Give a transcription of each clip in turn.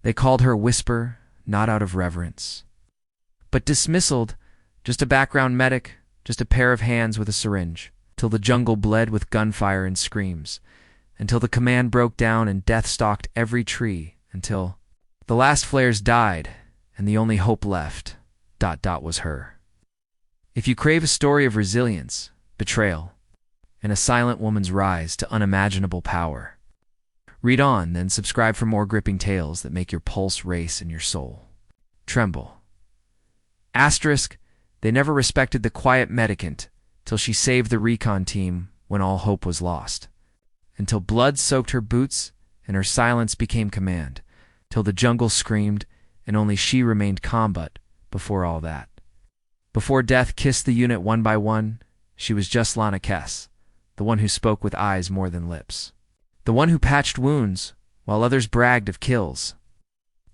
They called her Whisper, not out of reverence, but dismissaled, just a background medic, just a pair of hands with a syringe, till the jungle bled with gunfire and screams, until the command broke down and death stalked every tree, until the last flares died and the only hope left, was her. If you crave a story of resilience, betrayal, and a silent woman's rise to unimaginable power, read on, then subscribe for more gripping tales that make your pulse race and your soul tremble. Asterisk, they never respected the quiet medicant till she saved the recon team when all hope was lost, until blood soaked her boots and her silence became command, till the jungle screamed and only she remained combat before all that. Before death kissed the unit one by one, she was just Lana Kess, the one who spoke with eyes more than lips, the one who patched wounds while others bragged of kills,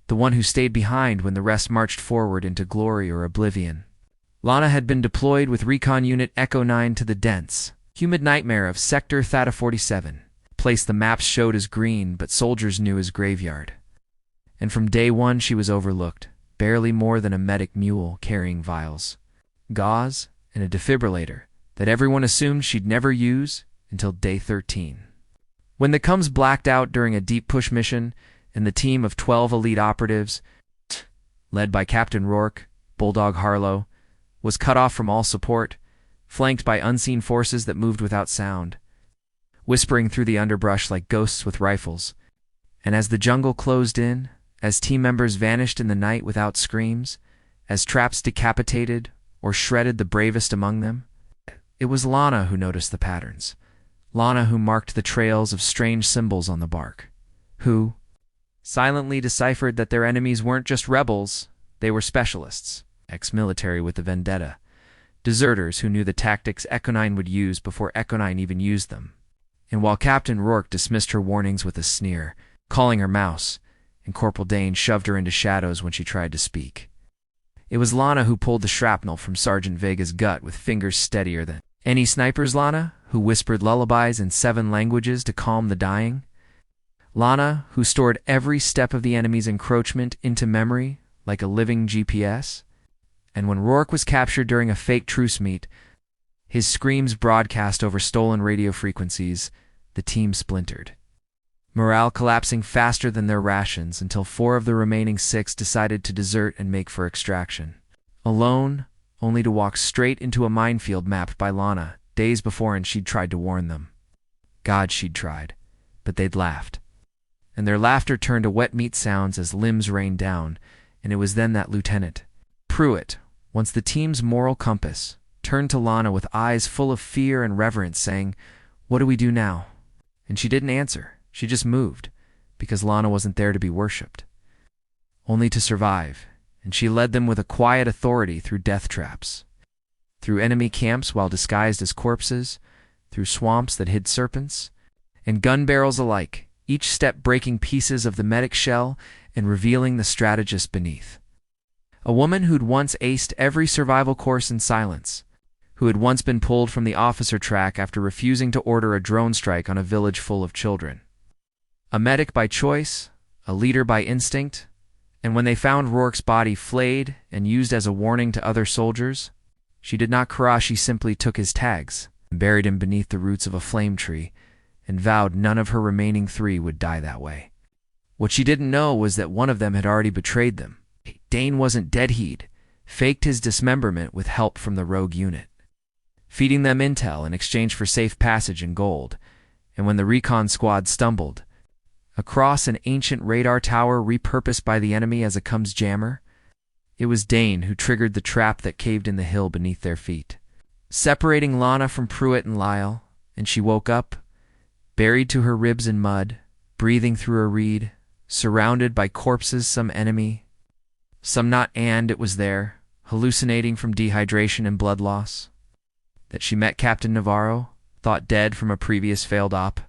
the one who stayed behind when the rest marched forward into glory or oblivion. Lana had been deployed with Recon Unit Echo 9 to the dense, humid nightmare of Sector Theta 47, a place the maps showed as green but soldiers knew as graveyard. And from day one she was overlooked, barely more than a medic mule carrying vials, gauze, and a defibrillator that everyone assumed she'd never use until day 13. When the comms blacked out during a deep push mission, and the team of 12 elite operatives, led by Captain Rourke, Bulldog Harlow, was cut off from all support, flanked by unseen forces that moved without sound, whispering through the underbrush like ghosts with rifles. And as the jungle closed in, as team members vanished in the night without screams, as traps decapitated or shredded the bravest among them, it was Lana who noticed the patterns, Lana who marked the trails of strange symbols on the bark, who silently deciphered that their enemies weren't just rebels, they were specialists, ex-military with a vendetta, deserters who knew the tactics Echo 9 would use before Echo 9 even used them. And while Captain Rourke dismissed her warnings with a sneer, calling her mouse, and Corporal Dane shoved her into shadows when she tried to speak, it was Lana who pulled the shrapnel from Sergeant Vega's gut with fingers steadier than any sniper's. Lana, who whispered lullabies in 7 languages to calm the dying. Lana, who stored every step of the enemy's encroachment into memory like a living GPS. And when Rourke was captured during a fake truce meet, his screams broadcast over stolen radio frequencies, the team splintered, morale collapsing faster than their rations until 4 of the remaining 6 decided to desert and make for extraction. Alone, only to walk straight into a minefield mapped by Lana days before, and she'd tried to warn them. God, she'd tried, but they'd laughed. And their laughter turned to wet meat sounds as limbs rained down, and it was then that Lieutenant Pruitt, once the team's moral compass, turned to Lana with eyes full of fear and reverence, saying, "What do we do now?" And she didn't answer. She just moved, because Lana wasn't there to be worshipped, only to survive, and she led them with a quiet authority through death traps, through enemy camps while disguised as corpses, through swamps that hid serpents, and gun barrels alike, each step breaking pieces of the medic shell and revealing the strategist beneath. A woman who'd once aced every survival course in silence, who had once been pulled from the officer track after refusing to order a drone strike on a village full of children. A medic by choice, a leader by instinct, and when they found Rourke's body flayed and used as a warning to other soldiers, she did not cry, she simply took his tags and buried him beneath the roots of a flame tree and vowed none of her remaining 3 would die that way. What she didn't know was that one of them had already betrayed them. Dane wasn't dead, he'd faked his dismemberment with help from the rogue unit, feeding them intel in exchange for safe passage and gold. And when the recon squad stumbled across an ancient radar tower repurposed by the enemy as a comms jammer, it was Dane who triggered the trap that caved in the hill beneath their feet, separating Lana from Pruitt and Lyle. And she woke up, buried to her ribs in mud, breathing through a reed, surrounded by corpses, some enemy, some not, and it was there, hallucinating from dehydration and blood loss, that she met Captain Navarro, thought dead from a previous failed op,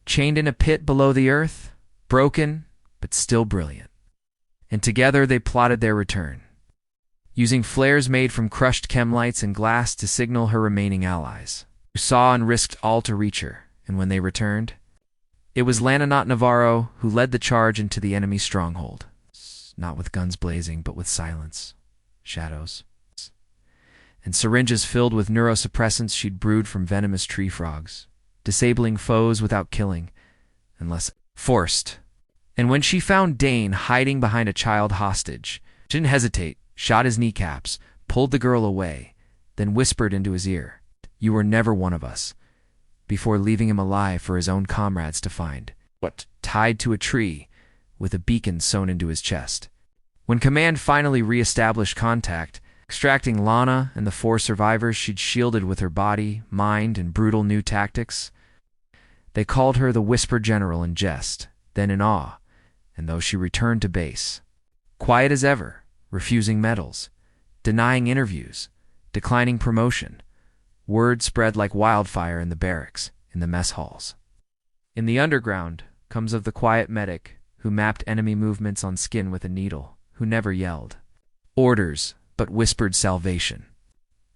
chained in a pit below the earth, broken but still brilliant. And together they plotted their return, using flares made from crushed chemlights and glass to signal her remaining allies, who saw and risked all to reach her. And when they returned, it was Lana, not Navarro, who led the charge into the enemy stronghold. not with guns blazing, but with silence, shadows, and syringes filled with neurosuppressants she'd brewed from venomous tree frogs, disabling foes without killing, unless forced. And when she found Dane hiding behind a child hostage, she didn't hesitate, shot his kneecaps, pulled the girl away, then whispered into his ear, "You were never one of us," before leaving him alive for his own comrades to find, tied to a tree, with a beacon sewn into his chest. When command finally re-established contact, extracting Lana and the 4 survivors she'd shielded with her body, mind, and brutal new tactics, they called her the Whisper General in jest, then in awe, and though she returned to base, quiet as ever, refusing medals, denying interviews, declining promotion, word spread like wildfire in the barracks, in the mess halls. In the underground comes of the quiet medic who mapped enemy movements on skin with a needle, who never yelled orders but whispered salvation,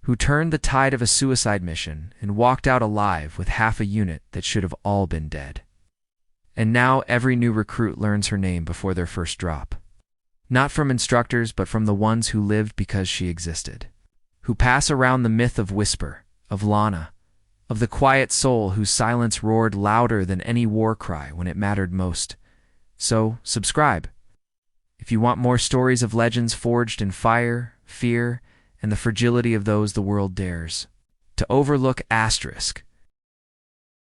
who turned the tide of a suicide mission and walked out alive with half a unit that should have all been dead. And now every new recruit learns her name before their first drop. Not from instructors, but from the ones who lived because she existed, who pass around the myth of Whisper, of Lana, of the quiet soul whose silence roared louder than any war cry when it mattered most. So, subscribe. If you want more stories of legends forged in fire, fear, and the fragility of those the world dares to overlook.